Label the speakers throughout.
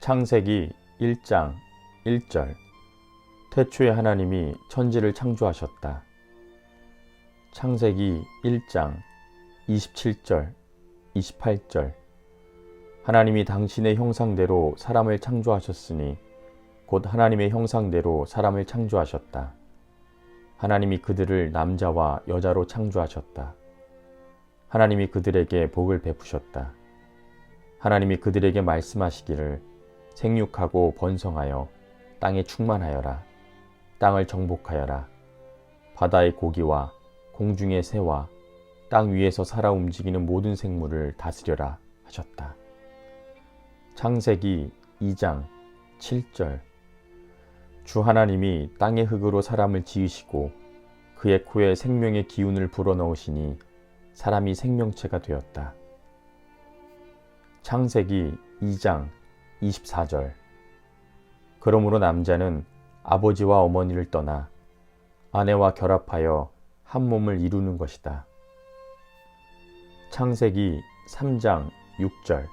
Speaker 1: 창세기 1장 1절. 태초에 하나님이 천지를 창조하셨다. 창세기 1장 27절 28절. 하나님이 당신의 형상대로 사람을 창조하셨으니 곧 하나님의 형상대로 사람을 창조하셨다. 하나님이 그들을 남자와 여자로 창조하셨다. 하나님이 그들에게 복을 베푸셨다. 하나님이 그들에게 말씀하시기를 생육하고 번성하여 땅에 충만하여라. 땅을 정복하여라. 바다의 고기와 공중의 새와 땅 위에서 살아 움직이는 모든 생물을 다스려라 하셨다. 창세기 2장 7절. 주 하나님이 땅의 흙으로 사람을 지으시고 그의 코에 생명의 기운을 불어넣으시니 사람이 생명체가 되었다. 창세기 2장 24절. 그러므로 남자는 아버지와 어머니를 떠나 아내와 결합하여 한 몸을 이루는 것이다. 창세기 3장 6절.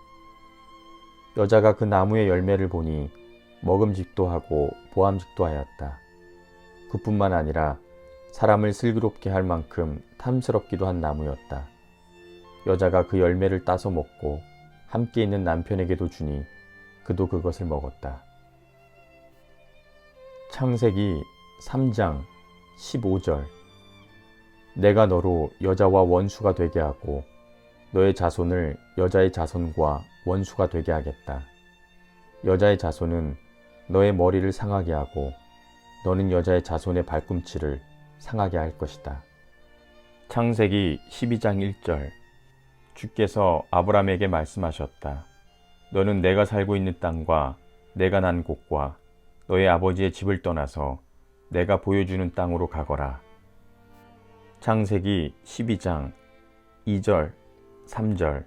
Speaker 1: 여자가 그 나무의 열매를 보니 먹음직도 하고 보암직도 하였다. 그뿐만 아니라 사람을 슬기롭게 할 만큼 탐스럽기도 한 나무였다. 여자가 그 열매를 따서 먹고 함께 있는 남편에게도 주니 그도 그것을 먹었다. 창세기 3장 15절. 내가 너로 여자와 원수가 되게 하고 너의 자손을 여자의 자손과 원수가 되게 하겠다. 여자의 자손은 너의 머리를 상하게 하고 너는 여자의 자손의 발꿈치를 상하게 할 것이다. 창세기 12장 1절. 주께서 아브라함에게 말씀하셨다. 너는 내가 살고 있는 땅과 내가 난 곳과 너의 아버지의 집을 떠나서 내가 보여주는 땅으로 가거라. 창세기 12장 2절 3절.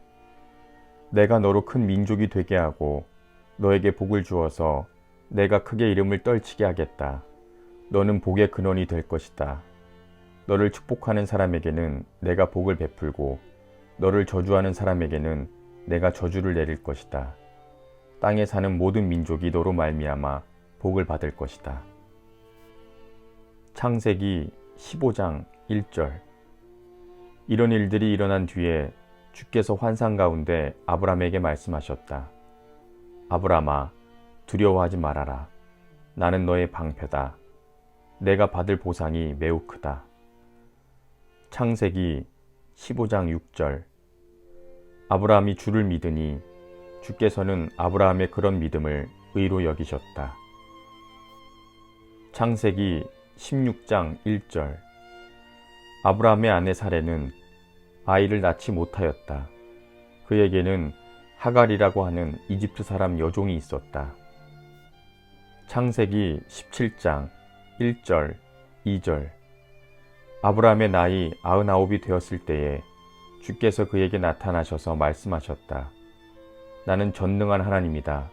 Speaker 1: 내가 너로 큰 민족이 되게 하고 너에게 복을 주어서 내가 크게 이름을 떨치게 하겠다. 너는 복의 근원이 될 것이다. 너를 축복하는 사람에게는 내가 복을 베풀고 너를 저주하는 사람에게는 내가 저주를 내릴 것이다. 땅에 사는 모든 민족이 너로 말미암아 복을 받을 것이다. 창세기 15장 1절. 이런 일들이 일어난 뒤에 주께서 환상 가운데 아브라함에게 말씀하셨다. 아브라함아, 두려워하지 말아라. 나는 너의 방패다. 내가 받을 보상이 매우 크다. 창세기 15장 6절. 아브라함이 주를 믿으니 주께서는 아브라함의 그런 믿음을 의로 여기셨다. 창세기 16장 1절. 아브라함의 아내 사레는 아이를 낳지 못하였다. 그에게는 하갈이라고 하는 이집트 사람 여종이 있었다. 창세기 17장 1절 2절. 아브라함의 나이 99이 되었을 때에 주께서 그에게 나타나셔서 말씀하셨다. 나는 전능한 하나님이다.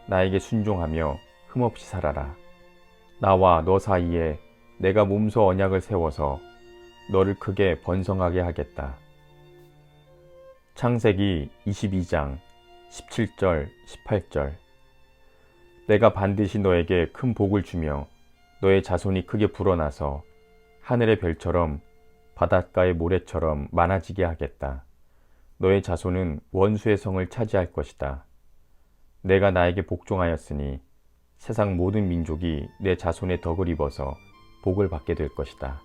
Speaker 1: 나에게 순종하며 흠없이 살아라. 나와 너 사이에 내가 몸소 언약을 세워서 너를 크게 번성하게 하겠다. 창세기 22장 17절 18절. 내가 반드시 너에게 큰 복을 주며 너의 자손이 크게 불어나서 하늘의 별처럼 바닷가의 모래처럼 많아지게 하겠다. 너의 자손은 원수의 성을 차지할 것이다. 내가 나에게 복종하였으니 세상 모든 민족이 내 자손의 덕을 입어서 복을 받게 될 것이다.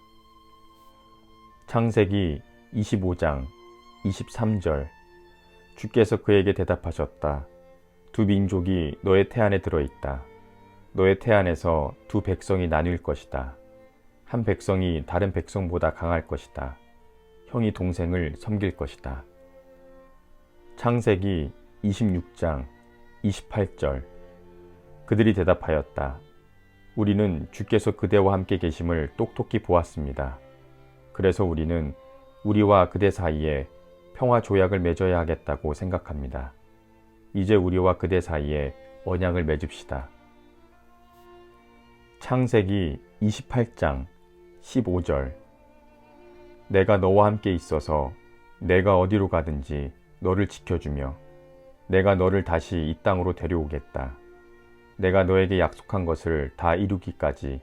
Speaker 1: 창세기 25장 23절. 주께서 그에게 대답하셨다. 두 민족이 너의 태안에 들어있다. 너의 태안에서 두 백성이 나뉠 것이다. 한 백성이 다른 백성보다 강할 것이다. 형이 동생을 섬길 것이다. 창세기 26장 28절. 그들이 대답하였다. 우리는 주께서 그대와 함께 계심을 똑똑히 보았습니다. 그래서 우리는 우리와 그대 사이에 평화 조약을 맺어야 하겠다고 생각합니다. 이제 우리와 그대 사이에 언약을 맺읍시다. 창세기 28장 15절. 내가 너와 함께 있어서 내가 어디로 가든지 너를 지켜주며 내가 너를 다시 이 땅으로 데려오겠다. 내가 너에게 약속한 것을 다 이루기까지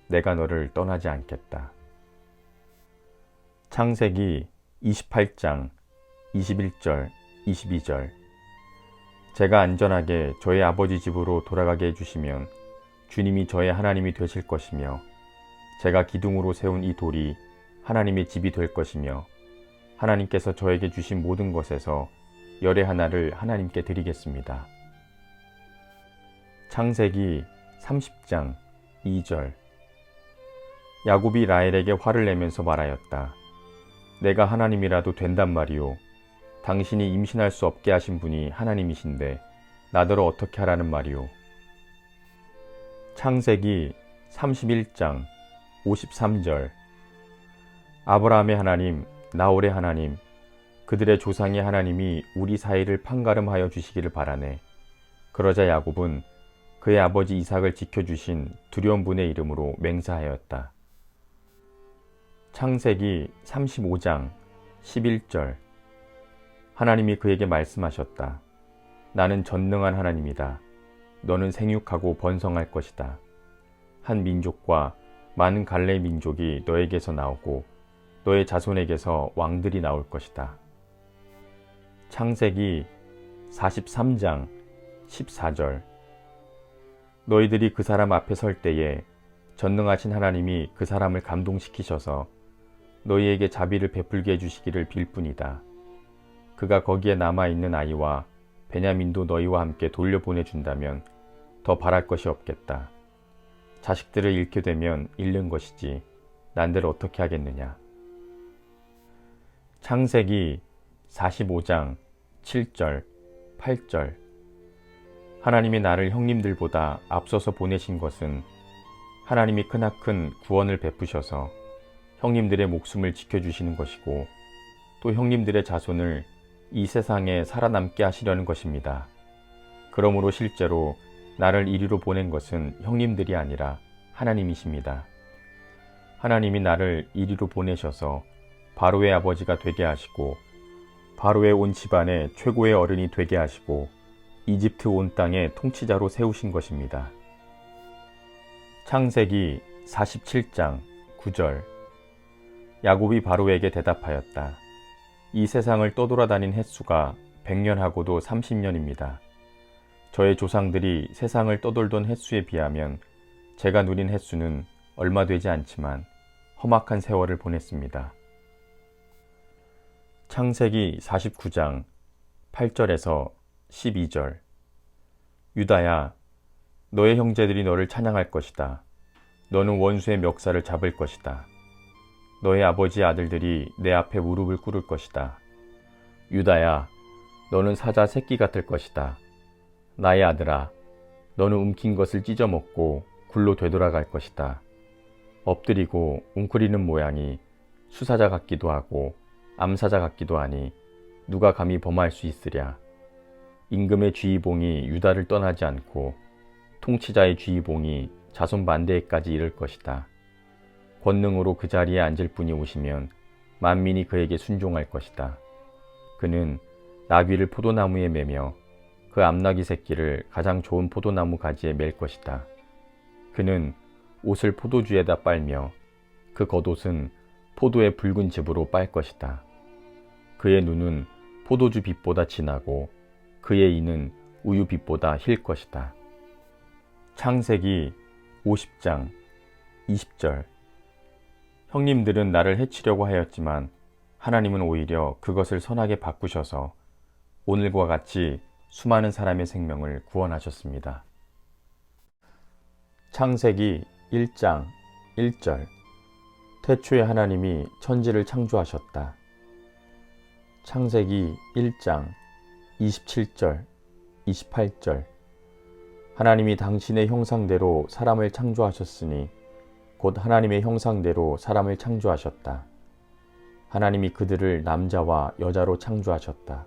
Speaker 1: 내가 너를 떠나지 않겠다. 창세기 28장 21절, 22절. 제가 안전하게 저의 아버지 집으로 돌아가게 해주시면 주님이 저의 하나님이 되실 것이며 제가 기둥으로 세운 이 돌이 하나님의 집이 될 것이며 하나님께서 저에게 주신 모든 것에서 열의 하나를 하나님께 드리겠습니다. 창세기 30장 2절. 야곱이 라헬에게 화를 내면서 말하였다. 내가 하나님이라도 된단 말이오. 당신이 임신할 수 없게 하신 분이 하나님이신데 나더러 어떻게 하라는 말이오. 창세기 31장 53절. 아브라함의 하나님, 나홀의 하나님, 그들의 조상의 하나님이 우리 사이를 판가름하여 주시기를 바라네. 그러자 야곱은 그의 아버지 이삭을 지켜주신 두려운 분의 이름으로 맹세하였다. 창세기 35장 11절. 하나님이 그에게 말씀하셨다. 나는 전능한 하나님이다. 너는 생육하고 번성할 것이다. 한 민족과 많은 갈래 민족이 너에게서 나오고 너의 자손에게서 왕들이 나올 것이다. 창세기 43장 14절. 너희들이 그 사람 앞에 설 때에 전능하신 하나님이 그 사람을 감동시키셔서 너희에게 자비를 베풀게 해주시기를 빌 뿐이다. 그가 거기에 남아있는 아이와 베냐민도 너희와 함께 돌려보내준다면 더 바랄 것이 없겠다. 자식들을 잃게 되면 잃는 것이지 난들 어떻게 하겠느냐. 창세기 45장 7절, 8절. 하나님이 나를 형님들보다 앞서서 보내신 것은 하나님이 크나큰 구원을 베푸셔서 형님들의 목숨을 지켜주시는 것이고 또 형님들의 자손을 이 세상에 살아남게 하시려는 것입니다. 그러므로 실제로 나를 이리로 보낸 것은 형님들이 아니라 하나님이십니다. 하나님이 나를 이리로 보내셔서 바로의 아버지가 되게 하시고 바로의 온 집안의 최고의 어른이 되게 하시고 이집트 온 땅의 통치자로 세우신 것입니다. 창세기 47장 9절. 야곱이 바로에게 대답하였다. 이 세상을 떠돌아다닌 횟수가 100년하고도 30년입니다. 저의 조상들이 세상을 떠돌던 횟수에 비하면 제가 누린 횟수는 얼마 되지 않지만 험악한 세월을 보냈습니다. 창세기 49장 8절에서 12절. 유다야, 너의 형제들이 너를 찬양할 것이다. 너는 원수의 멱살을 잡을 것이다. 너의 아버지의 아들들이 내 앞에 무릎을 꿇을 것이다. 유다야, 너는 사자 새끼 같을 것이다. 나의 아들아, 너는 움킨 것을 찢어먹고 굴로 되돌아갈 것이다. 엎드리고 웅크리는 모양이 수사자 같기도 하고 암사자 같기도 하니 누가 감히 범할 수 있으랴. 임금의 쥐이봉이 유다를 떠나지 않고 통치자의 쥐이봉이 자손 만대에까지 이를 것이다. 권능으로 그 자리에 앉을 분이 오시면 만민이 그에게 순종할 것이다. 그는 나귀를 포도나무에 매며 그 암나귀 새끼를 가장 좋은 포도나무 가지에 맬 것이다. 그는 옷을 포도주에다 빨며 그 겉옷은 포도의 붉은 즙으로 빨 것이다. 그의 눈은 포도주 빛보다 진하고 그의 이는 우유 빛보다 힐 것이다. 창세기 50장 20절. 형님들은 나를 해치려고 하였지만 하나님은 오히려 그것을 선하게 바꾸셔서 오늘과 같이 수많은 사람의 생명을 구원하셨습니다. 창세기 1장 1절. 태초에 하나님이 천지를 창조하셨다. 창세기 1장 27절, 28절. 하나님이 당신의 형상대로 사람을 창조하셨으니 곧 하나님의 형상대로 사람을 창조하셨다. 하나님이 그들을 남자와 여자로 창조하셨다.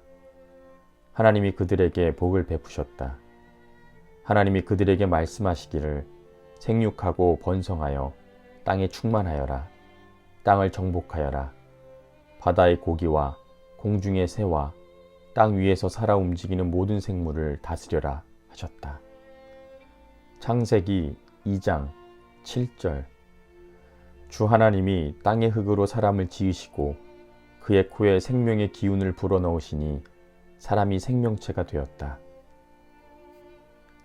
Speaker 1: 하나님이 그들에게 복을 베푸셨다. 하나님이 그들에게 말씀하시기를 생육하고 번성하여 땅에 충만하여라. 땅을 정복하여라. 바다의 고기와 공중의 새와 땅 위에서 살아 움직이는 모든 생물을 다스려라 하셨다. 창세기 2장 7절. 주 하나님이 땅의 흙으로 사람을 지으시고 그의 코에 생명의 기운을 불어넣으시니 사람이 생명체가 되었다.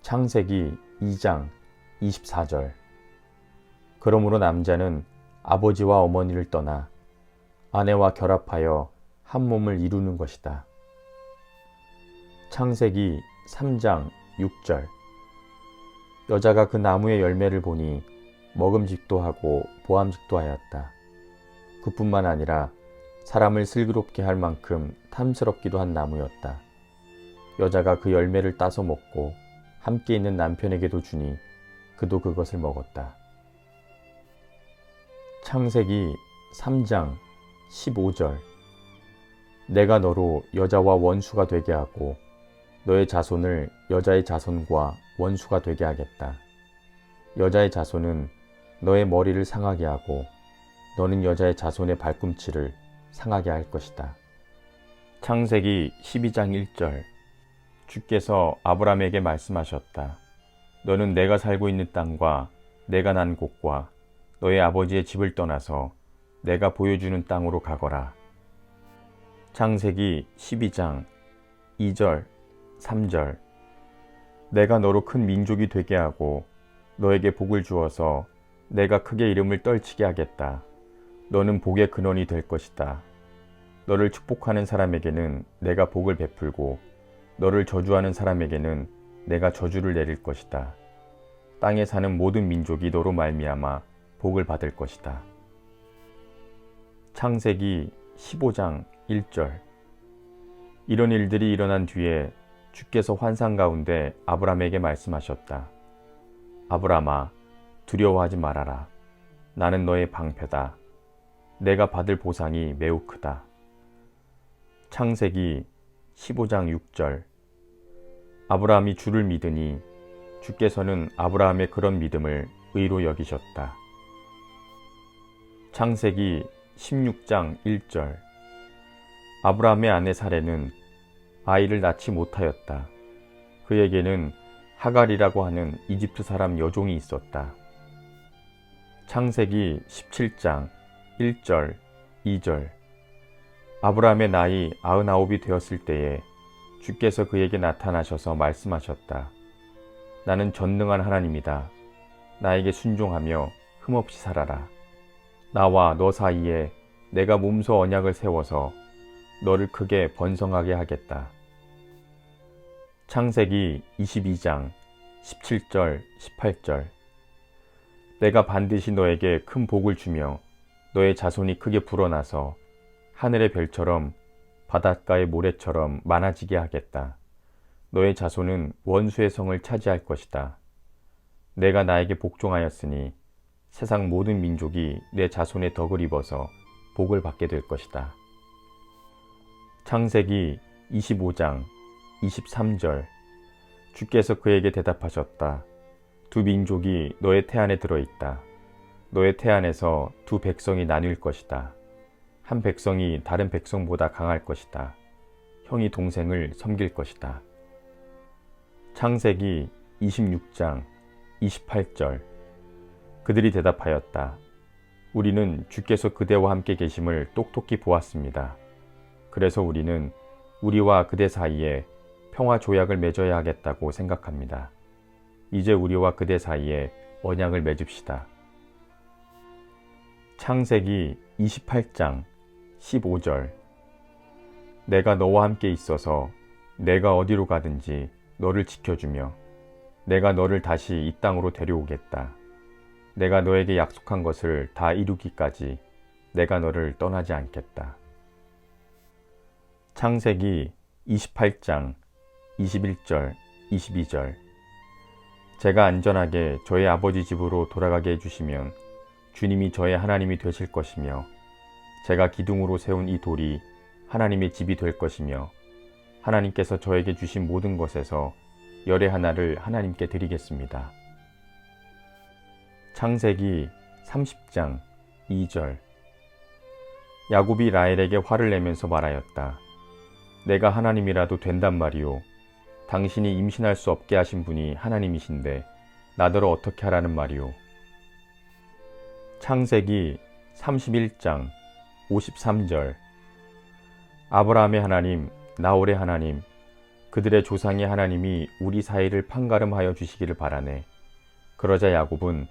Speaker 1: 창세기 2장 24절. 그러므로 남자는 아버지와 어머니를 떠나 아내와 결합하여 한 몸을 이루는 것이다. 창세기 3장 6절. 여자가 그 나무의 열매를 보니 먹음직도 하고 보암직도 하였다. 그뿐만 아니라 사람을 슬기롭게 할 만큼 탐스럽기도 한 나무였다. 여자가 그 열매를 따서 먹고 함께 있는 남편에게도 주니 그도 그것을 먹었다. 창세기 3장 15절. 내가 너로 여자와 원수가 되게 하고 너의 자손을 여자의 자손과 원수가 되게 하겠다. 여자의 자손은 너의 머리를 상하게 하고 너는 여자의 자손의 발꿈치를 상하게 할 것이다. 창세기 12장 1절. 주께서 아브라함에게 말씀하셨다. 너는 내가 살고 있는 땅과 내가 난 곳과 너의 아버지의 집을 떠나서 내가 보여주는 땅으로 가거라. 창세기 12장 2절, 3절. 내가 너로 큰 민족이 되게 하고 너에게 복을 주어서 내가 크게 이름을 떨치게 하겠다. 너는 복의 근원이 될 것이다. 너를 축복하는 사람에게는 내가 복을 베풀고 너를 저주하는 사람에게는 내가 저주를 내릴 것이다. 땅에 사는 모든 민족이 너로 말미암아 복을 받을 것이다. 창세기 15장 1절. 이런 일들이 일어난 뒤에 주께서 환상 가운데 아브라함에게 말씀하셨다. 아브라함아, 두려워하지 말아라. 나는 너의 방패다. 내가 받을 보상이 매우 크다. 창세기 15장 6절. 아브라함이 주를 믿으니 주께서는 아브라함의 그런 믿음을 의로 여기셨다. 창세기 16장 1절. 아브라함의 아내 사레는 아이를 낳지 못하였다. 그에게는 하갈이라고 하는 이집트 사람 여종이 있었다. 창세기 17장 1절, 2절. 아브라함의 나이 99이 되었을 때에 주께서 그에게 나타나셔서 말씀하셨다. 나는 전능한 하나님이다. 나에게 순종하며 흠없이 살아라. 나와 너 사이에 내가 몸소 언약을 세워서 너를 크게 번성하게 하겠다. 창세기 22장 17절, 18절. 내가 반드시 너에게 큰 복을 주며 너의 자손이 크게 불어나서 하늘의 별처럼 바닷가의 모래처럼 많아지게 하겠다. 너의 자손은 원수의 성을 차지할 것이다. 내가 나에게 복종하였으니 세상 모든 민족이 내 자손의 덕을 입어서 복을 받게 될 것이다. 창세기 25장 23절. 주께서 그에게 대답하셨다. 두 민족이 너의 태안에 들어있다. 너의 태안에서 두 백성이 나뉠 것이다. 한 백성이 다른 백성보다 강할 것이다. 형이 동생을 섬길 것이다. 창세기 26장 28절. 그들이 대답하였다. 우리는 주께서 그대와 함께 계심을 똑똑히 보았습니다. 그래서 우리는 우리와 그대 사이에 평화 조약을 맺어야 하겠다고 생각합니다. 이제 우리와 그대 사이에 언약을 맺읍시다. 창세기 28장 15절. 내가 너와 함께 있어서 내가 어디로 가든지 너를 지켜주며 내가 너를 다시 이 땅으로 데려오겠다. 내가 너에게 약속한 것을 다 이루기까지 내가 너를 떠나지 않겠다. 창세기 28장 21절, 22절. 제가 안전하게 저의 아버지 집으로 돌아가게 해주시면 주님이 저의 하나님이 되실 것이며 제가 기둥으로 세운 이 돌이 하나님의 집이 될 것이며 하나님께서 저에게 주신 모든 것에서 열의 하나를 하나님께 드리겠습니다. 창세기 30장 2절. 야곱이 라헬에게 화를 내면서 말하였다. 내가 하나님이라도 된단 말이오. 당신이 임신할 수 없게 하신 분이 하나님이신데 나더러 어떻게 하라는 말이오. 창세기 31장 53절. 아브라함의 하나님, 나홀의 하나님, 그들의 조상의 하나님이 우리 사이를 판가름하여 주시기를 바라네. 그러자 야곱은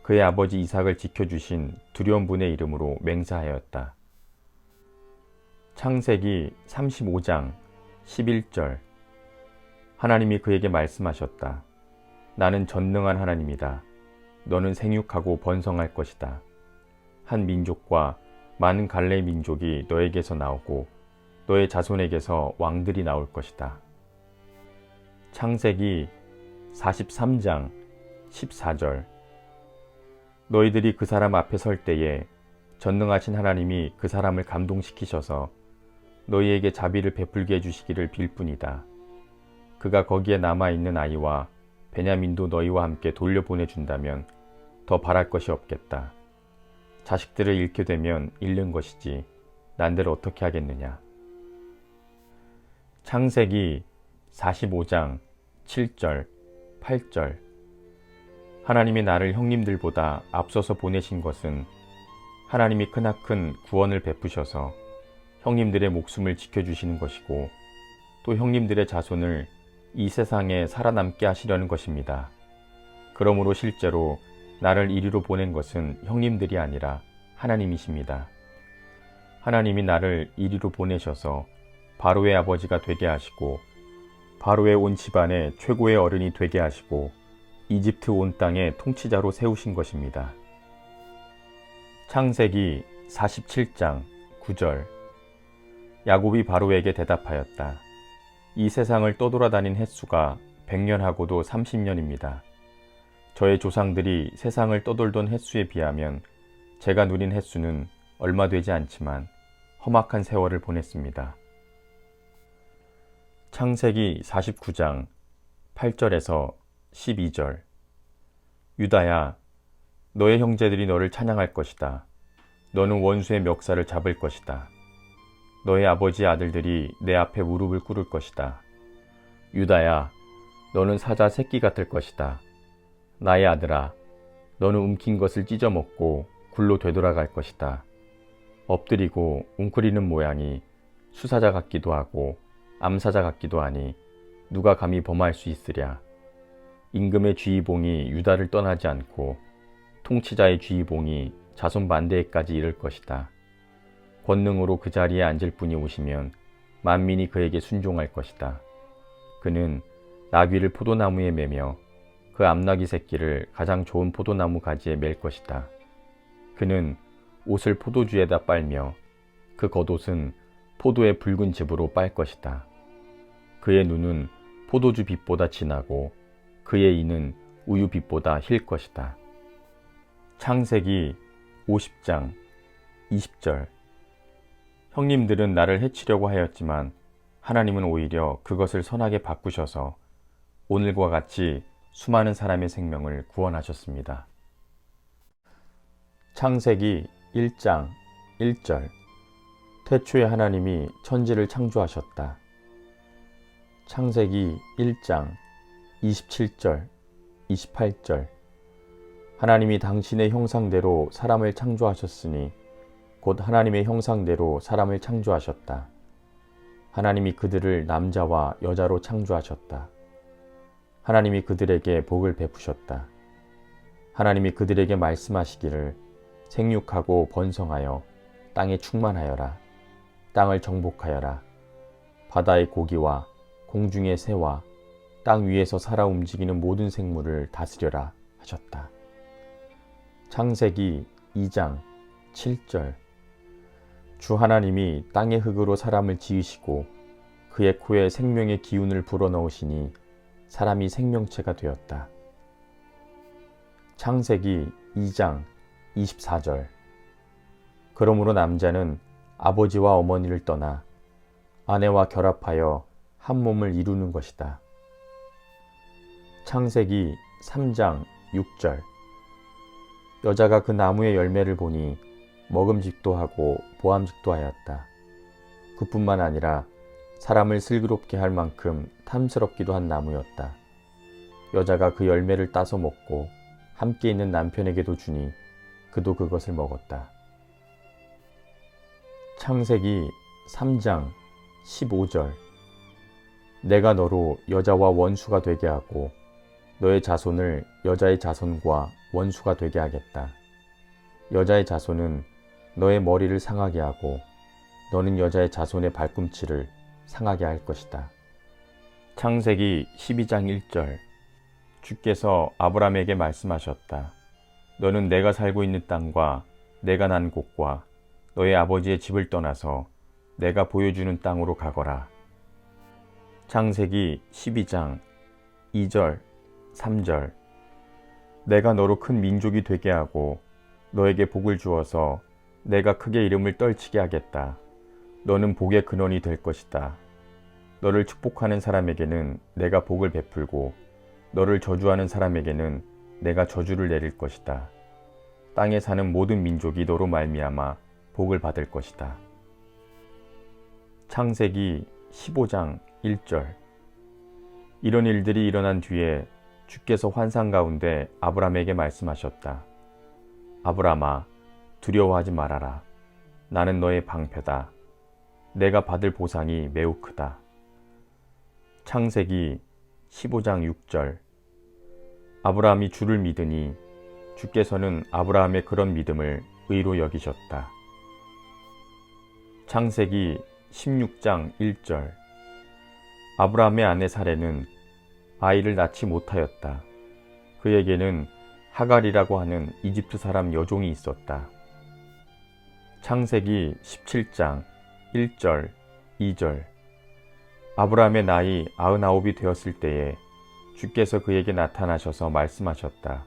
Speaker 1: 그의 아버지 이삭을 지켜주신 두려운 분의 이름으로 맹세하였다. 창세기 35장 11절. 하나님이 그에게 말씀하셨다. 나는 전능한 하나님이다. 너는 생육하고 번성할 것이다. 한 민족과 많은 갈래 민족이 너에게서 나오고 너의 자손에게서 왕들이 나올 것이다. 창세기 43장 14절. 너희들이 그 사람 앞에 설 때에 전능하신 하나님이 그 사람을 감동시키셔서 너희에게 자비를 베풀게 해주시기를 빌 뿐이다. 그가 거기에 남아있는 아이와 베냐민도 너희와 함께 돌려보내준다면 더 바랄 것이 없겠다. 자식들을 잃게 되면 잃는 것이지 난들 어떻게 하겠느냐. 창세기 45장 7절 8절. 하나님이 나를 형님들보다 앞서서 보내신 것은 하나님이 크나큰 구원을 베푸셔서 형님들의 목숨을 지켜주시는 것이고 또 형님들의 자손을 이 세상에 살아남게 하시려는 것입니다. 그러므로 실제로 나를 이리로 보낸 것은 형님들이 아니라 하나님이십니다. 하나님이 나를 이리로 보내셔서 바로의 아버지가 되게 하시고 바로의 온 집안의 최고의 어른이 되게 하시고 이집트 온 땅의 통치자로 세우신 것입니다. 창세기 47장 9절. 야곱이 바로에게 대답하였다. 이 세상을 떠돌아다닌 횟수가 100년하고도 30년입니다. 저의 조상들이 세상을 떠돌던 횟수에 비하면 제가 누린 횟수는 얼마 되지 않지만 험악한 세월을 보냈습니다. 창세기 49장 8절에서 12절. 유다야, 너의 형제들이 너를 찬양할 것이다. 너는 원수의 멱살을 잡을 것이다. 너의 아버지의 아들들이 내 앞에 무릎을 꿇을 것이다. 유다야, 너는 사자 새끼 같을 것이다. 나의 아들아, 너는 움킨 것을 찢어먹고 굴로 되돌아갈 것이다. 엎드리고 웅크리는 모양이 수사자 같기도 하고 암사자 같기도 하니 누가 감히 범할 수 있으랴. 임금의 쥐이봉이 유다를 떠나지 않고 통치자의 쥐이봉이 자손 만대에까지 이를 것이다. 권능으로 그 자리에 앉을 분이 오시면 만민이 그에게 순종할 것이다. 그는 나귀를 포도나무에 매며 그 암나귀 새끼를 가장 좋은 포도나무 가지에 맬 것이다. 그는 옷을 포도주에다 빨며 그 겉옷은 포도의 붉은 즙으로 빨 것이다. 그의 눈은 포도주 빛보다 진하고 그의 이는 우유 빛보다 힐 것이다. 창세기 50장 20절. 형님들은 나를 해치려고 하였지만 하나님은 오히려 그것을 선하게 바꾸셔서 오늘과 같이 수많은 사람의 생명을 구원하셨습니다. 창세기 1장 1절. 태초에 하나님이 천지를 창조하셨다. 창세기 1장 27절, 28절. 하나님이 당신의 형상대로 사람을 창조하셨으니 곧 하나님의 형상대로 사람을 창조하셨다. 하나님이 그들을 남자와 여자로 창조하셨다. 하나님이 그들에게 복을 베푸셨다. 하나님이 그들에게 말씀하시기를 생육하고 번성하여 땅에 충만하여라. 땅을 정복하여라. 바다의 고기와 공중의 새와 땅 위에서 살아 움직이는 모든 생물을 다스려라 하셨다. 창세기 2장 7절. 주 하나님이 땅의 흙으로 사람을 지으시고 그의 코에 생명의 기운을 불어넣으시니 사람이 생명체가 되었다. 창세기 2장 24절. 그러므로 남자는 아버지와 어머니를 떠나 아내와 결합하여 한 몸을 이루는 것이다. 창세기 3장 6절. 여자가 그 나무의 열매를 보니 먹음직도 하고 보암직도 하였다. 그뿐만 아니라 사람을 슬기롭게 할 만큼 탐스럽기도 한 나무였다. 여자가 그 열매를 따서 먹고 함께 있는 남편에게도 주니 그도 그것을 먹었다. 창세기 3장 15절. 내가 너로 여자와 원수가 되게 하고 너의 자손을 여자의 자손과 원수가 되게 하겠다. 여자의 자손은 너의 머리를 상하게 하고 너는 여자의 자손의 발꿈치를 상하게 할 것이다. 창세기 12장 1절. 주께서 아브라함에게 말씀하셨다. 너는 내가 살고 있는 땅과 내가 난 곳과 너의 아버지의 집을 떠나서 내가 보여주는 땅으로 가거라. 창세기 12장 2절, 3절. 내가 너로 큰 민족이 되게 하고 너에게 복을 주어서 내가 크게 이름을 떨치게 하겠다. 너는 복의 근원이 될 것이다. 너를 축복하는 사람에게는 내가 복을 베풀고 너를 저주하는 사람에게는 내가 저주를 내릴 것이다. 땅에 사는 모든 민족이 너로 말미암아 복을 받을 것이다. 창세기 15장 1절. 이런 일들이 일어난 뒤에 주께서 환상 가운데 아브라함에게 말씀하셨다. 아브라함아, 두려워하지 말아라. 나는 너의 방패다. 내가 받을 보상이 매우 크다. 창세기 15장 6절. 아브라함이 주를 믿으니 주께서는 아브라함의 그런 믿음을 의로 여기셨다. 창세기 16장 1절. 아브라함의 아내 사레는 아이를 낳지 못하였다. 그에게는 하갈이라고 하는 이집트 사람 여종이 있었다. 창세기 17장 1절, 2절. 아브라함의 나이 99이 되었을 때에 주께서 그에게 나타나셔서 말씀하셨다.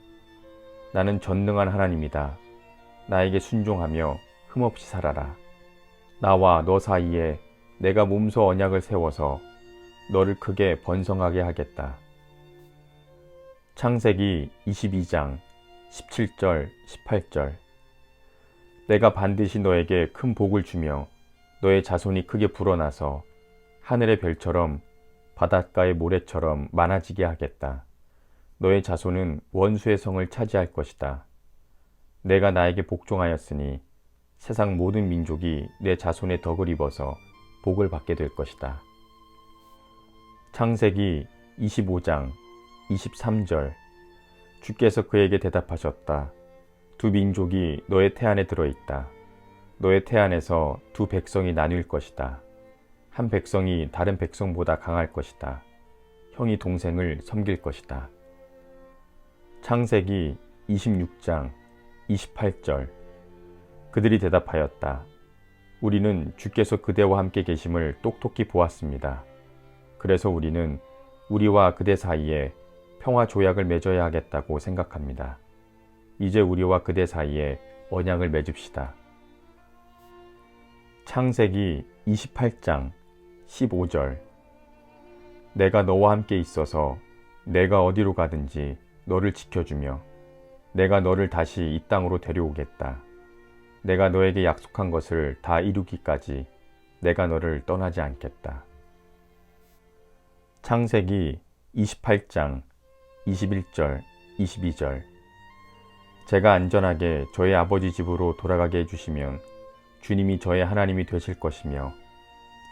Speaker 1: 나는 전능한 하나님이다. 나에게 순종하며 흠없이 살아라. 나와 너 사이에 내가 몸소 언약을 세워서 너를 크게 번성하게 하겠다. 창세기 22장 17절, 18절. 내가 반드시 너에게 큰 복을 주며 너의 자손이 크게 불어나서 하늘의 별처럼 바닷가의 모래처럼 많아지게 하겠다. 너의 자손은 원수의 성을 차지할 것이다. 내가 나에게 복종하였으니 세상 모든 민족이 내 자손의 덕을 입어서 복을 받게 될 것이다. 창세기 25장 23절. 주께서 그에게 대답하셨다. 두 민족이 너의 태안에 들어있다. 너의 태안에서 두 백성이 나뉠 것이다. 한 백성이 다른 백성보다 강할 것이다. 형이 동생을 섬길 것이다. 창세기 26장 28절. 그들이 대답하였다. 우리는 주께서 그대와 함께 계심을 똑똑히 보았습니다. 그래서 우리는 우리와 그대 사이에 평화 조약을 맺어야 하겠다고 생각합니다. 이제 우리와 그대 사이에 언약을 맺읍시다. 창세기 28장 15절. 내가 너와 함께 있어서 내가 어디로 가든지 너를 지켜주며 내가 너를 다시 이 땅으로 데려오겠다. 내가 너에게 약속한 것을 다 이루기까지 내가 너를 떠나지 않겠다. 창세기 28장 21절, 22절. 제가 안전하게 저의 아버지 집으로 돌아가게 해주시면 주님이 저의 하나님이 되실 것이며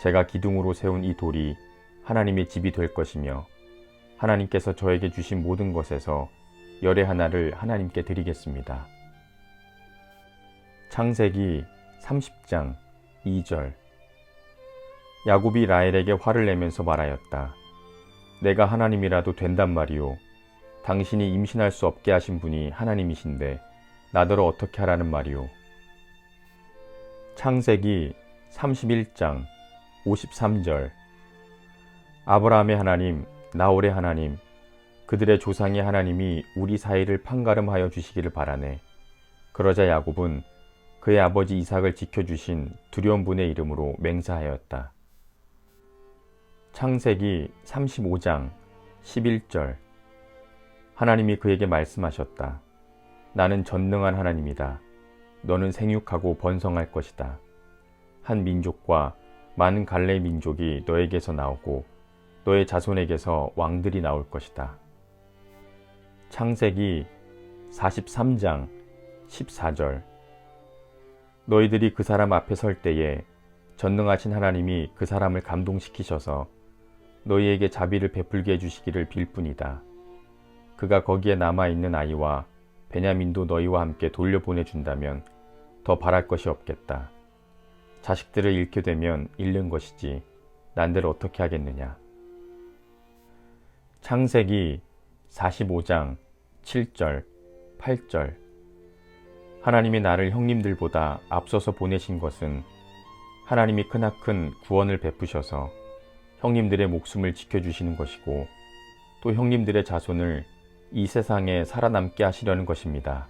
Speaker 1: 제가 기둥으로 세운 이 돌이 하나님의 집이 될 것이며 하나님께서 저에게 주신 모든 것에서 열의 하나를 하나님께 드리겠습니다. 창세기 30장 2절. 야곱이 라헬에게 화를 내면서 말하였다. 내가 하나님이라도 된단 말이오. 당신이 임신할 수 없게 하신 분이 하나님이신데 나더러 어떻게 하라는 말이오. 창세기 31장 53절. 아브라함의 하나님, 나홀의 하나님, 그들의 조상의 하나님이 우리 사이를 판가름하여 주시기를 바라네. 그러자 야곱은 그의 아버지 이삭을 지켜주신 두려운 분의 이름으로 맹세하였다. 창세기 35장 11절. 하나님이 그에게 말씀하셨다. 나는 전능한 하나님이다. 너는 생육하고 번성할 것이다. 한 민족과 많은 갈래 민족이 너에게서 나오고 너의 자손에게서 왕들이 나올 것이다. 창세기 43장 14절. 너희들이 그 사람 앞에 설 때에 전능하신 하나님이 그 사람을 감동시키셔서 너희에게 자비를 베풀게 해주시기를 빌 뿐이다. 그가 거기에 남아있는 아이와 베냐민도 너희와 함께 돌려보내준다면 더 바랄 것이 없겠다. 자식들을 잃게 되면 잃는 것이지 난들 어떻게 하겠느냐. 창세기 45장 7절 8절. 하나님이 나를 형님들보다 앞서서 보내신 것은 하나님이 크나큰 구원을 베푸셔서 형님들의 목숨을 지켜주시는 것이고 또 형님들의 자손을 이 세상에 살아남게 하시려는 것입니다.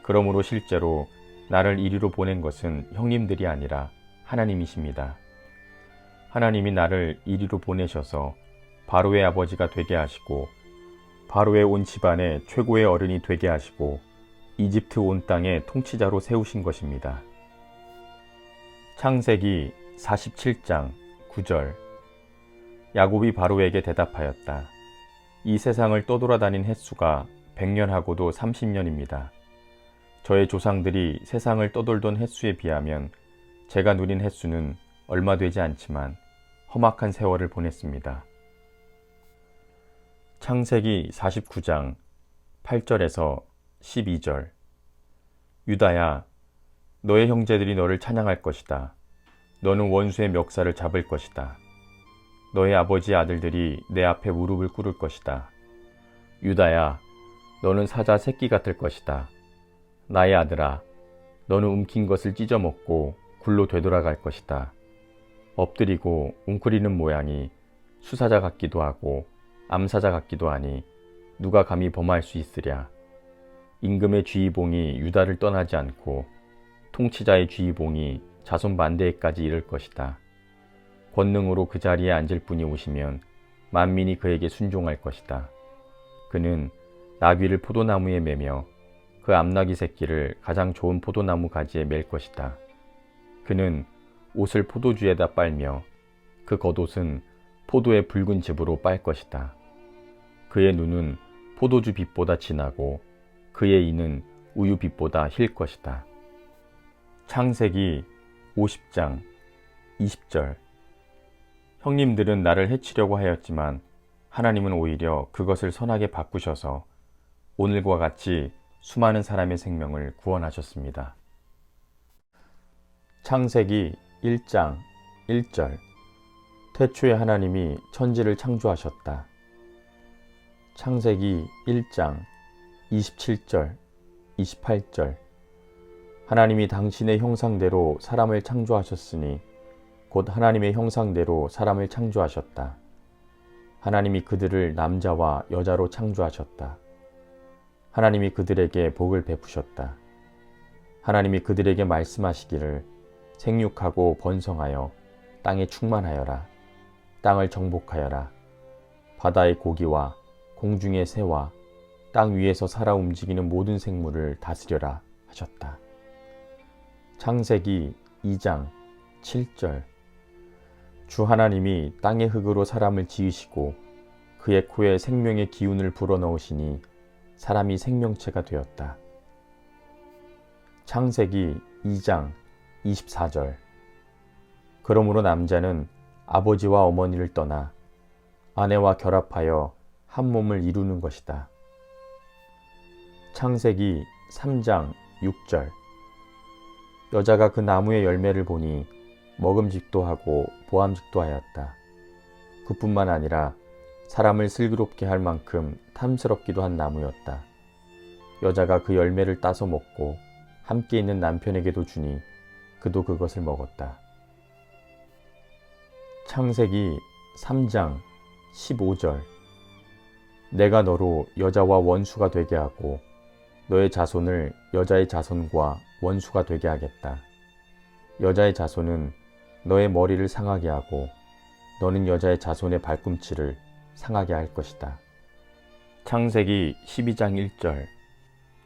Speaker 1: 그러므로 실제로 나를 이리로 보낸 것은 형님들이 아니라 하나님이십니다. 하나님이 나를 이리로 보내셔서 바로의 아버지가 되게 하시고 바로의 온 집안의 최고의 어른이 되게 하시고 이집트 온 땅의 통치자로 세우신 것입니다. 창세기 47장 9절. 야곱이 바로에게 대답하였다. 이 세상을 떠돌아다닌 횟수가 100년하고도 30년입니다. 저의 조상들이 세상을 떠돌던 횟수에 비하면 제가 누린 횟수는 얼마 되지 않지만 험악한 세월을 보냈습니다. 창세기 49장 8절에서 12절. 유다야, 너의 형제들이 너를 찬양할 것이다. 너는 원수의 멱살을 잡을 것이다. 너의 아버지의 아들들이 내 앞에 무릎을 꿇을 것이다. 유다야, 너는 사자 새끼 같을 것이다. 나의 아들아, 너는 움킨 것을 찢어먹고 굴로 되돌아갈 것이다. 엎드리고 웅크리는 모양이 수사자 같기도 하고 암사자 같기도 하니 누가 감히 범할 수 있으랴. 임금의 쥐이봉이 유다를 떠나지 않고 통치자의 쥐이봉이 자손 만대에까지 이를 것이다. 권능으로 그 자리에 앉을 분이 오시면 만민이 그에게 순종할 것이다. 그는 나귀를 포도나무에 매며 그 암나귀 새끼를 가장 좋은 포도나무 가지에 맬 것이다. 그는 옷을 포도주에다 빨며 그 겉옷은 포도의 붉은 즙으로 빨 것이다. 그의 눈은 포도주 빛보다 진하고 그의 이는 우유 빛보다 힐 것이다. 창세기 50장 20절. 형님들은 나를 해치려고 하였지만 하나님은 오히려 그것을 선하게 바꾸셔서 오늘과 같이 수많은 사람의 생명을 구원하셨습니다. 창세기 1장 1절. 태초에 하나님이 천지를 창조하셨다. 창세기 1장 27절 28절. 하나님이 당신의 형상대로 사람을 창조하셨으니 곧 하나님의 형상대로 사람을 창조하셨다. 하나님이 그들을 남자와 여자로 창조하셨다. 하나님이 그들에게 복을 베푸셨다. 하나님이 그들에게 말씀하시기를 생육하고 번성하여 땅에 충만하여라. 땅을 정복하여라. 바다의 고기와 공중의 새와 땅 위에서 살아 움직이는 모든 생물을 다스려라 하셨다. 창세기 2장 7절. 주 하나님이 땅의 흙으로 사람을 지으시고 그의 코에 생명의 기운을 불어넣으시니 사람이 생명체가 되었다. 창세기 2장 24절. 그러므로 남자는 아버지와 어머니를 떠나 아내와 결합하여 한 몸을 이루는 것이다. 창세기 3장 6절. 여자가 그 나무의 열매를 보니 먹음직도 하고 보암직도 하였다. 그뿐만 아니라 사람을 슬기롭게 할 만큼 탐스럽기도 한 나무였다. 여자가 그 열매를 따서 먹고 함께 있는 남편에게도 주니 그도 그것을 먹었다. 창세기 3장 15절. 내가 너로 여자와 원수가 되게 하고 너의 자손을 여자의 자손과 원수가 되게 하겠다. 여자의 자손은 너의 머리를 상하게 하고 너는 여자의 자손의 발꿈치를 상하게 할 것이다. 창세기 12장 1절.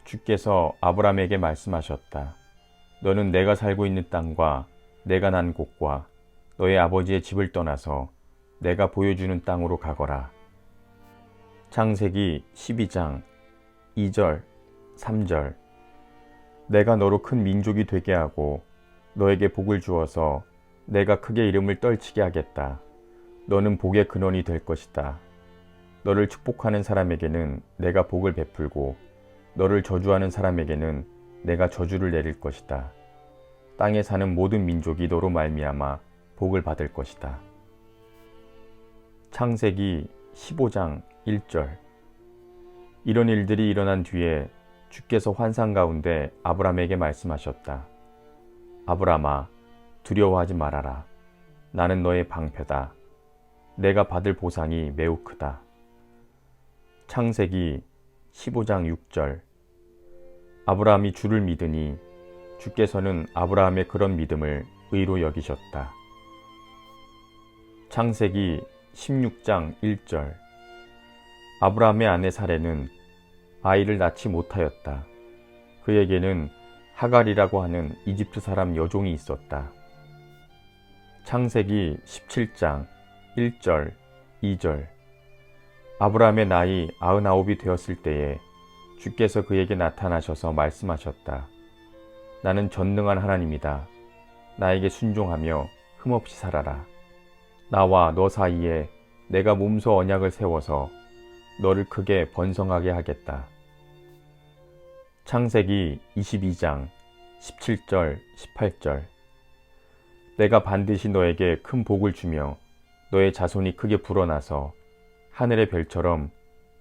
Speaker 1: 주께서 아브라함에게 말씀하셨다. 너는 내가 살고 있는 땅과 내가 난 곳과 너의 아버지의 집을 떠나서 내가 보여주는 땅으로 가거라. 창세기 12장 2절, 3절. 내가 너로 큰 민족이 되게 하고 너에게 복을 주어서 내가 크게 이름을 떨치게 하겠다. 너는 복의 근원이 될 것이다. 너를 축복하는 사람에게는 내가 복을 베풀고 너를 저주하는 사람에게는 내가 저주를 내릴 것이다. 땅에 사는 모든 민족이 너로 말미암아 복을 받을 것이다. 창세기 15장 1절. 이런 일들이 일어난 뒤에 주께서 환상 가운데 아브라함에게 말씀하셨다. 아브라함아, 두려워하지 말아라. 나는 너의 방패다. 내가 받을 보상이 매우 크다. 창세기 15장 6절. 아브라함이 주를 믿으니 주께서는 아브라함의 그런 믿음을 의로 여기셨다. 창세기 16장 1절. 아브라함의 아내 사레는 아이를 낳지 못하였다. 그에게는 하갈이라고 하는 이집트 사람 여종이 있었다. 창세기 17장 1절, 2절. 아브라함의 나이 99이 되었을 때에 주께서 그에게 나타나셔서 말씀하셨다. 나는 전능한 하나님이다. 나에게 순종하며 흠없이 살아라. 나와 너 사이에 내가 몸소 언약을 세워서 너를 크게 번성하게 하겠다. 창세기 22장 17절, 18절. 내가 반드시 너에게 큰 복을 주며 너의 자손이 크게 불어나서 하늘의 별처럼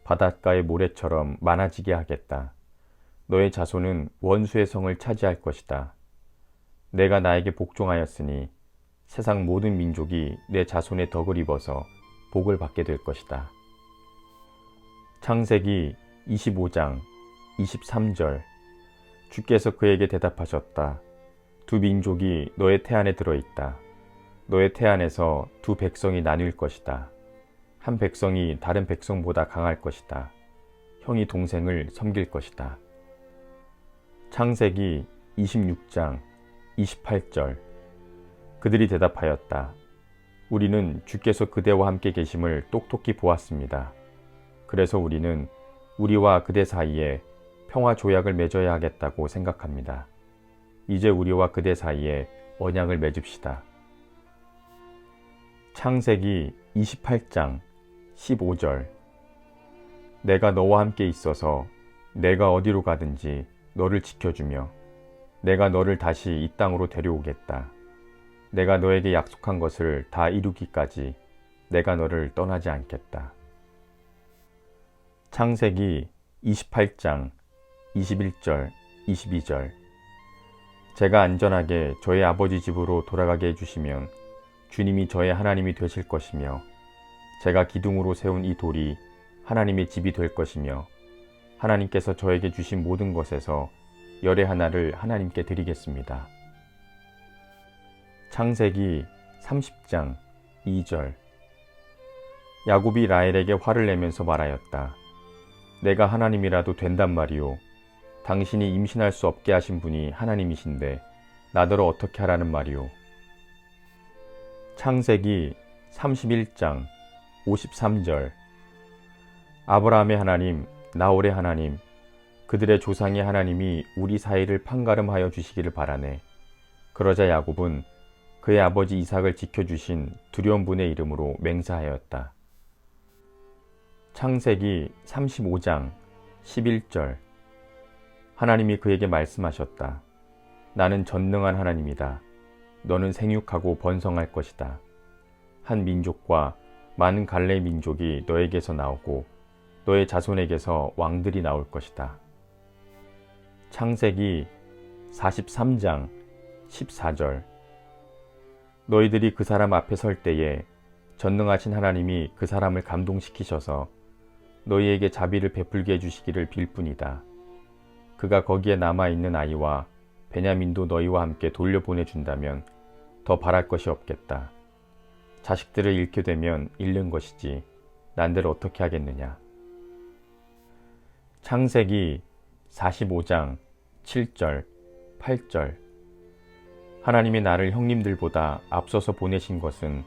Speaker 1: 바닷가의 모래처럼 많아지게 하겠다. 너의 자손은 원수의 성을 차지할 것이다. 내가 나에게 복종하였으니 세상 모든 민족이 내 자손의 덕을 입어서 복을 받게 될 것이다. 창세기 25장 23절. 주께서 그에게 대답하셨다. 두 민족이 너의 태안에 들어있다. 너의 태안에서 두 백성이 나뉠 것이다. 한 백성이 다른 백성보다 강할 것이다. 형이 동생을 섬길 것이다. 창세기 26장 28절. 그들이 대답하였다. 우리는 주께서 그대와 함께 계심을 똑똑히 보았습니다. 그래서 우리는 우리와 그대 사이에 평화 조약을 맺어야 하겠다고 생각합니다. 이제 우리와 그대 사이에 언약을 맺읍시다. 창세기 28장 15절. 내가 너와 함께 있어서 내가 어디로 가든지 너를 지켜주며 내가 너를 다시 이 땅으로 데려오겠다. 내가 너에게 약속한 것을 다 이루기까지 내가 너를 떠나지 않겠다. 창세기 28장 21절, 22절. 제가 안전하게 저의 아버지 집으로 돌아가게 해주시면 주님이 저의 하나님이 되실 것이며 제가 기둥으로 세운 이 돌이 하나님의 집이 될 것이며 하나님께서 저에게 주신 모든 것에서 열의 하나를 하나님께 드리겠습니다. 창세기 30장 2절. 야곱이 라헬에게 화를 내면서 말하였다. 내가 하나님이라도 된단 말이오. 당신이 임신할 수 없게 하신 분이 하나님이신데 나더러 어떻게 하라는 말이오. 창세기 31장 53절. 아브라함의 하나님, 나홀의 하나님, 그들의 조상의 하나님이 우리 사이를 판가름하여 주시기를 바라네. 그러자 야곱은 그의 아버지 이삭을 지켜주신 두려운 분의 이름으로 맹세하였다. 창세기 35장 11절. 하나님이 그에게 말씀하셨다. 나는 전능한 하나님이다. 너는 생육하고 번성할 것이다. 한 민족과 많은 갈래 민족이 너에게서 나오고 너의 자손에게서 왕들이 나올 것이다. 창세기 43장 14절. 너희들이 그 사람 앞에 설 때에 전능하신 하나님이 그 사람을 감동시키셔서 너희에게 자비를 베풀게 해주시기를 빌 뿐이다. 그가 거기에 남아있는 아이와 베냐민도 너희와 함께 돌려보내준다면 더 바랄 것이 없겠다. 자식들을 잃게 되면 잃는 것이지 난들 어떻게 하겠느냐. 창세기 45장 7절, 8절. 하나님이 나를 형님들보다 앞서서 보내신 것은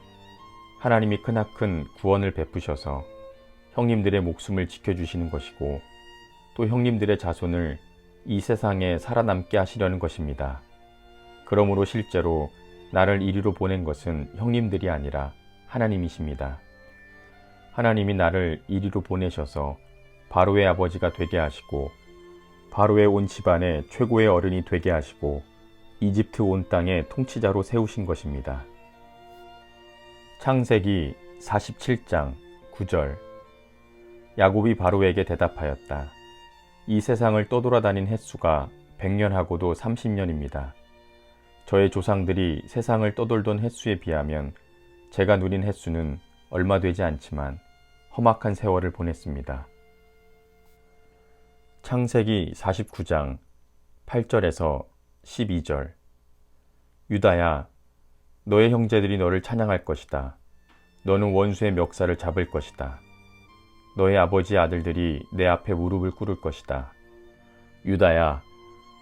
Speaker 1: 하나님이 크나큰 구원을 베푸셔서 형님들의 목숨을 지켜주시는 것이고 또 형님들의 자손을 이 세상에 살아남게 하시려는 것입니다. 그러므로 실제로 나를 이리로 보낸 것은 형님들이 아니라 하나님이십니다. 하나님이 나를 이리로 보내셔서 바로의 아버지가 되게 하시고 바로의 온 집안의 최고의 어른이 되게 하시고 이집트 온 땅의 통치자로 세우신 것입니다. 창세기 47장 9절. 야곱이 바로에게 대답하였다. 이 세상을 떠돌아다닌 횟수가 100년하고도 30년입니다. 저의 조상들이 세상을 떠돌던 횟수에 비하면 제가 누린 횟수는 얼마 되지 않지만 험악한 세월을 보냈습니다. 창세기 49장 8절에서 12절. 유다야, 너의 형제들이 너를 찬양할 것이다. 너는 원수의 멱살을 잡을 것이다. 너의 아버지의 아들들이 내 앞에 무릎을 꿇을 것이다. 유다야,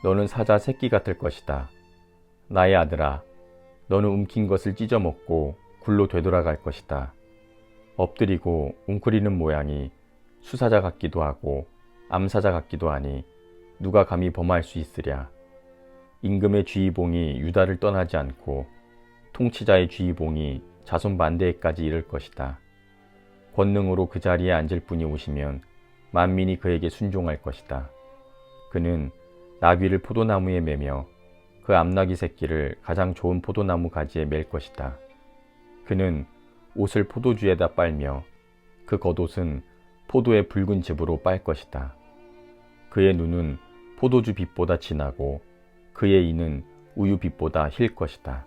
Speaker 1: 너는 사자 새끼 같을 것이다. 나의 아들아, 너는 움킨 것을 찢어먹고 굴로 되돌아갈 것이다. 엎드리고 웅크리는 모양이 수사자 같기도 하고 암사자 같기도 하니 누가 감히 범할 수 있으랴. 임금의 쥐이봉이 유다를 떠나지 않고 통치자의 쥐이봉이 자손 만대에까지 이를 것이다. 권능으로 그 자리에 앉을 분이 오시면 만민이 그에게 순종할 것이다. 그는 나귀를 포도나무에 매며 그 암나귀 새끼를 가장 좋은 포도나무 가지에 맬 것이다. 그는 옷을 포도주에다 빨며 그 겉옷은 포도의 붉은 즙으로 빨 것이다. 그의 눈은 포도주 빛보다 진하고 그의 이는 우유 빛보다 힐 것이다.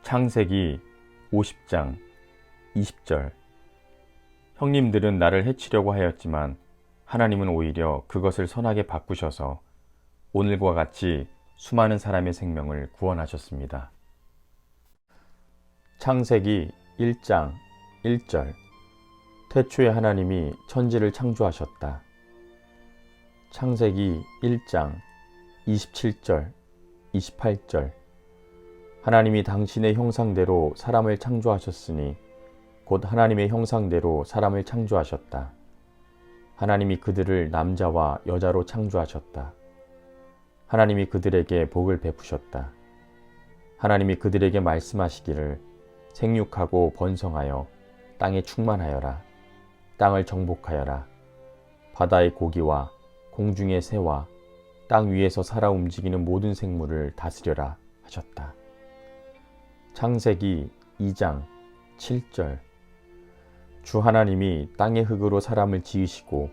Speaker 1: 창세기 50장 20절. 형님들은 나를 해치려고 하였지만 하나님은 오히려 그것을 선하게 바꾸셔서 오늘과 같이 수많은 사람의 생명을 구원하셨습니다. 창세기 1장 1절. 태초에 하나님이 천지를 창조하셨다. 창세기 1장 27절 28절. 하나님이 당신의 형상대로 사람을 창조하셨으니 곧 하나님의 형상대로 사람을 창조하셨다. 하나님이 그들을 남자와 여자로 창조하셨다. 하나님이 그들에게 복을 베푸셨다. 하나님이 그들에게 말씀하시기를 생육하고 번성하여 땅에 충만하여라. 땅을 정복하여라. 바다의 고기와 공중의 새와 땅 위에서 살아 움직이는 모든 생물을 다스려라 하셨다. 창세기 2장 7절. 주 하나님이 땅의 흙으로 사람을 지으시고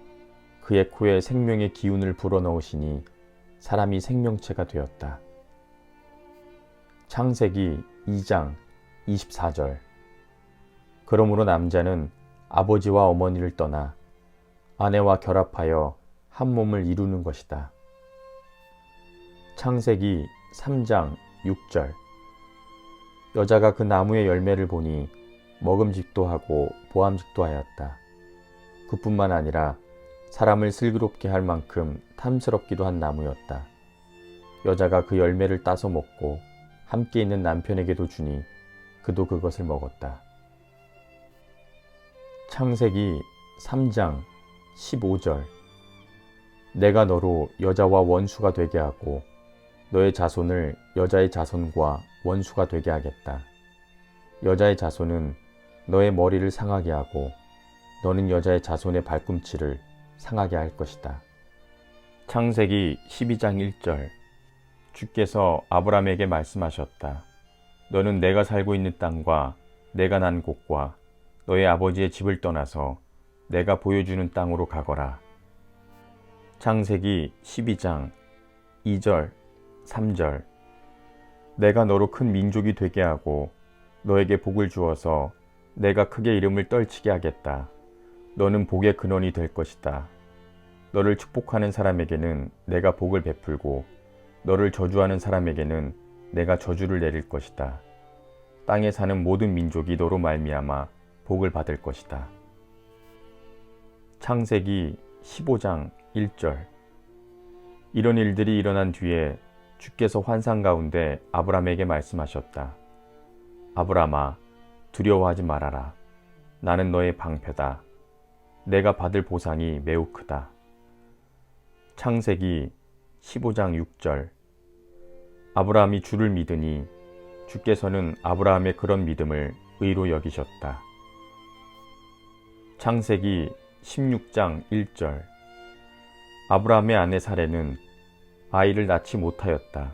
Speaker 1: 그의 코에 생명의 기운을 불어넣으시니 사람이 생명체가 되었다. 창세기 2장 24절. 그러므로 남자는 아버지와 어머니를 떠나 아내와 결합하여 한 몸을 이루는 것이다. 창세기 3장 6절. 여자가 그 나무의 열매를 보니 먹음직도 하고 보암직도 하였다. 그뿐만 아니라 사람을 슬기롭게 할 만큼 탐스럽기도 한 나무였다. 여자가 그 열매를 따서 먹고 함께 있는 남편에게도 주니 그도 그것을 먹었다. 창세기 3장 15절. 내가 너로 여자와 원수가 되게 하고 너의 자손을 여자의 자손과 원수가 되게 하겠다. 여자의 자손은 너의 머리를 상하게 하고 너는 여자의 자손의 발꿈치를 상하게 할 것이다. 창세기 12장 1절. 주께서 아브라함에게 말씀하셨다. 너는 내가 살고 있는 땅과 내가 난 곳과 너의 아버지의 집을 떠나서 내가 보여주는 땅으로 가거라. 창세기 12장 2절 3절. 내가 너로 큰 민족이 되게 하고 너에게 복을 주어서 내가 크게 이름을 떨치게 하겠다. 너는 복의 근원이 될 것이다. 너를 축복하는 사람에게는 내가 복을 베풀고 너를 저주하는 사람에게는 내가 저주를 내릴 것이다. 땅에 사는 모든 민족이 너로 말미암아 복을 받을 것이다. 창세기 15장 1절. 이런 일들이 일어난 뒤에 주께서 환상 가운데 아브람에게 말씀하셨다. 아브람아, 두려워하지 말아라. 나는 너의 방패다. 내가 받을 보상이 매우 크다. 창세기 15장 6절. 아브라함이 주를 믿으니 주께서는 아브라함의 그런 믿음을 의로 여기셨다. 창세기 16장 1절. 아브라함의 아내 사레는 아이를 낳지 못하였다.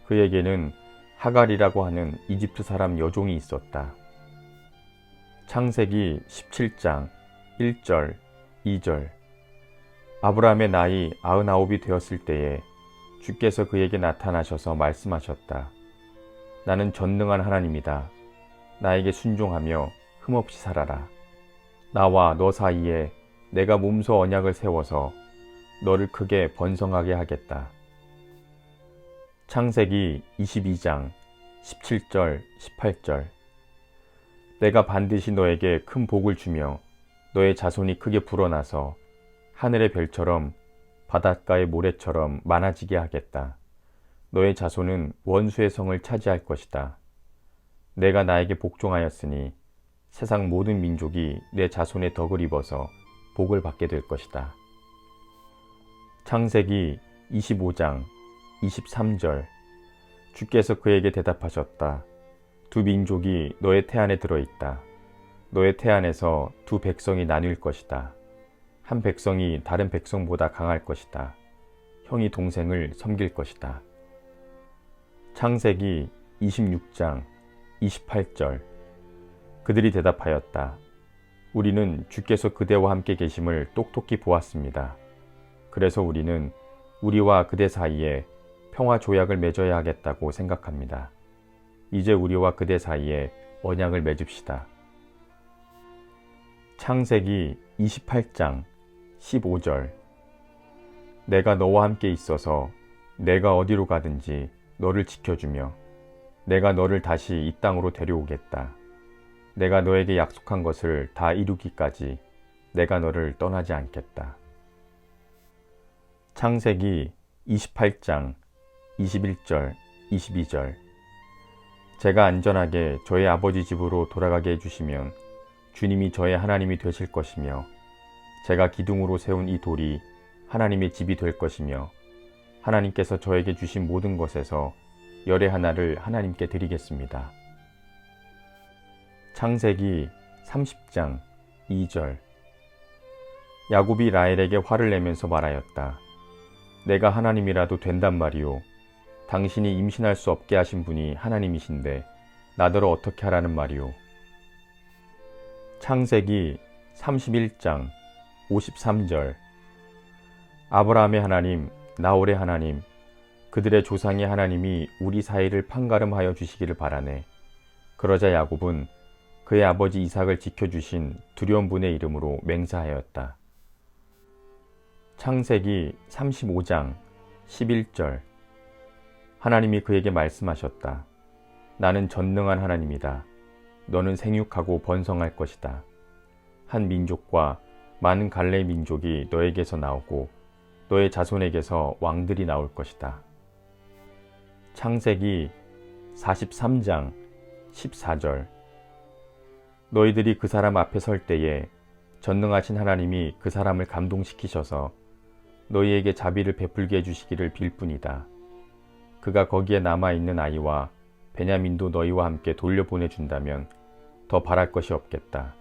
Speaker 1: 그에게는 하갈이라고 하는 이집트 사람 여종이 있었다. 창세기 17장 1절, 2절. 아브라함의 나이 99이 되었을 때에 주께서 그에게 나타나셔서 말씀하셨다. 나는 전능한 하나님이다. 나에게 순종하며 흠없이 살아라. 나와 너 사이에 내가 몸소 언약을 세워서 너를 크게 번성하게 하겠다. 창세기 22장 17절, 18절. 내가 반드시 너에게 큰 복을 주며 너의 자손이 크게 불어나서 하늘의 별처럼 바닷가의 모래처럼 많아지게 하겠다. 너의 자손은 원수의 성을 차지할 것이다. 내가 나에게 복종하였으니 세상 모든 민족이 내 자손의 덕을 입어서 복을 받게 될 것이다. 창세기 25장 23절. 주께서 그에게 대답하셨다. 두 민족이 너의 태안에 들어있다. 너의 태안에서 두 백성이 나뉠 것이다. 한 백성이 다른 백성보다 강할 것이다. 형이 동생을 섬길 것이다. 창세기 26장 28절. 그들이 대답하였다. 우리는 주께서 그대와 함께 계심을 똑똑히 보았습니다. 그래서 우리는 우리와 그대 사이에 평화 조약을 맺어야 하겠다고 생각합니다. 이제 우리와 그대 사이에 언약을 맺읍시다. 창세기 28장 15절. 내가 너와 함께 있어서 내가 어디로 가든지 너를 지켜주며 내가 너를 다시 이 땅으로 데려오겠다. 내가 너에게 약속한 것을 다 이루기까지 내가 너를 떠나지 않겠다. 창세기 28장 21절, 22절. 제가 안전하게 저의 아버지 집으로 돌아가게 해주시면 주님이 저의 하나님이 되실 것이며 제가 기둥으로 세운 이 돌이 하나님의 집이 될 것이며 하나님께서 저에게 주신 모든 것에서 열의 하나를 하나님께 드리겠습니다. 창세기 30장 2절. 야곱이 라헬에게 화를 내면서 말하였다. 내가 하나님이라도 된단 말이오. 당신이 임신할 수 없게 하신 분이 하나님이신데 나더러 어떻게 하라는 말이오. 창세기 31장 53절. 아브라함의 하나님, 나홀의 하나님, 그들의 조상의 하나님이 우리 사이를 판가름하여 주시기를 바라네. 그러자 야곱은 그의 아버지 이삭을 지켜주신 두려운 분의 이름으로 맹세하였다. 창세기 35장 11절. 하나님이 그에게 말씀하셨다. 나는 전능한 하나님이다. 너는 생육하고 번성할 것이다. 한 민족과 많은 갈래 민족이 너에게서 나오고 너의 자손에게서 왕들이 나올 것이다. 창세기 43장 14절. 너희들이 그 사람 앞에 설 때에 전능하신 하나님이 그 사람을 감동시키셔서 너희에게 자비를 베풀게 해주시기를 빌 뿐이다. 그가 거기에 남아있는 아이와 베냐민도 너희와 함께 돌려보내준다면 더 바랄 것이 없겠다.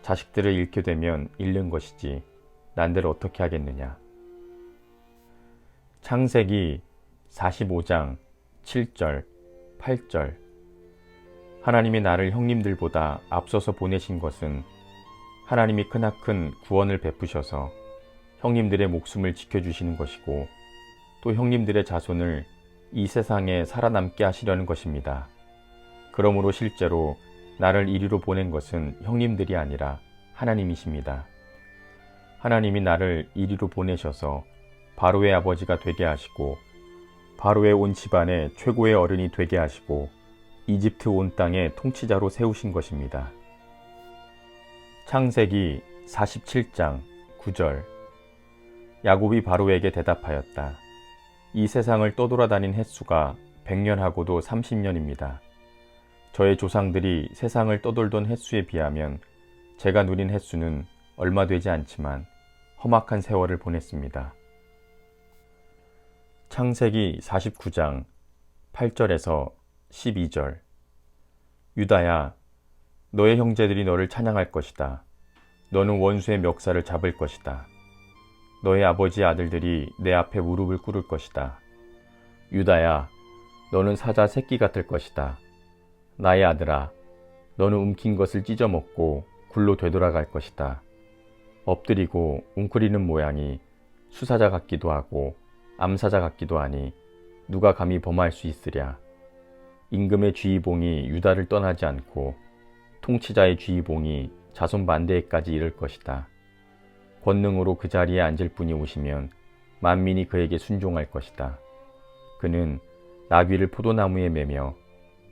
Speaker 1: 자식들을 잃게 되면 잃는 것이지 난들 어떻게 하겠느냐. 창세기 45장 7절, 8절. 하나님이 나를 형님들보다 앞서서 보내신 것은 하나님이 크나큰 구원을 베푸셔서 형님들의 목숨을 지켜주시는 것이고 또 형님들의 자손을 이 세상에 살아남게 하시려는 것입니다. 그러므로 실제로 나를 이리로 보낸 것은 형님들이 아니라 하나님이십니다. 하나님이 나를 이리로 보내셔서 바로의 아버지가 되게 하시고 바로의 온 집안의 최고의 어른이 되게 하시고 이집트 온 땅의 통치자로 세우신 것입니다. 창세기 47장 9절. 야곱이 바로에게 대답하였다. 이 세상을 떠돌아다닌 횟수가 100년하고도 30년입니다. 저의 조상들이 세상을 떠돌던 횟수에 비하면 제가 누린 횟수는 얼마 되지 않지만 험악한 세월을 보냈습니다. 창세기 49장 8절에서 12절. 유다야, 너의 형제들이 너를 찬양할 것이다. 너는 원수의 멱살을 잡을 것이다. 너의 아버지의 아들들이 내 앞에 무릎을 꿇을 것이다. 유다야, 너는 사자 새끼 같을 것이다. 나의 아들아, 너는 움킨 것을 찢어먹고 굴로 되돌아갈 것이다. 엎드리고 웅크리는 모양이 수사자 같기도 하고 암사자 같기도 하니 누가 감히 범할 수 있으랴. 임금의 쥐이봉이 유다를 떠나지 않고 통치자의 쥐이봉이 자손 만대에까지 이를 것이다. 권능으로 그 자리에 앉을 분이 오시면 만민이 그에게 순종할 것이다. 그는 나귀를 포도나무에 매며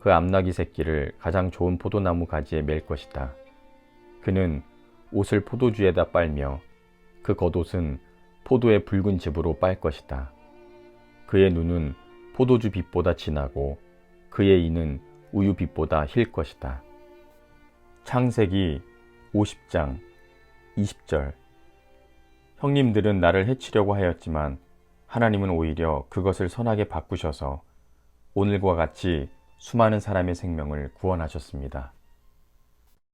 Speaker 1: 그 암나귀 새끼를 가장 좋은 포도나무 가지에 맬 것이다. 그는 옷을 포도주에다 빨며 그 겉옷은 포도의 붉은 즙으로 빨 것이다. 그의 눈은 포도주 빛보다 진하고 그의 이는 우유 빛보다 힐 것이다. 창세기 50장 20절. 형님들은 나를 해치려고 하였지만 하나님은 오히려 그것을 선하게 바꾸셔서 오늘과 같이 수많은 사람의 생명을 구원하셨습니다.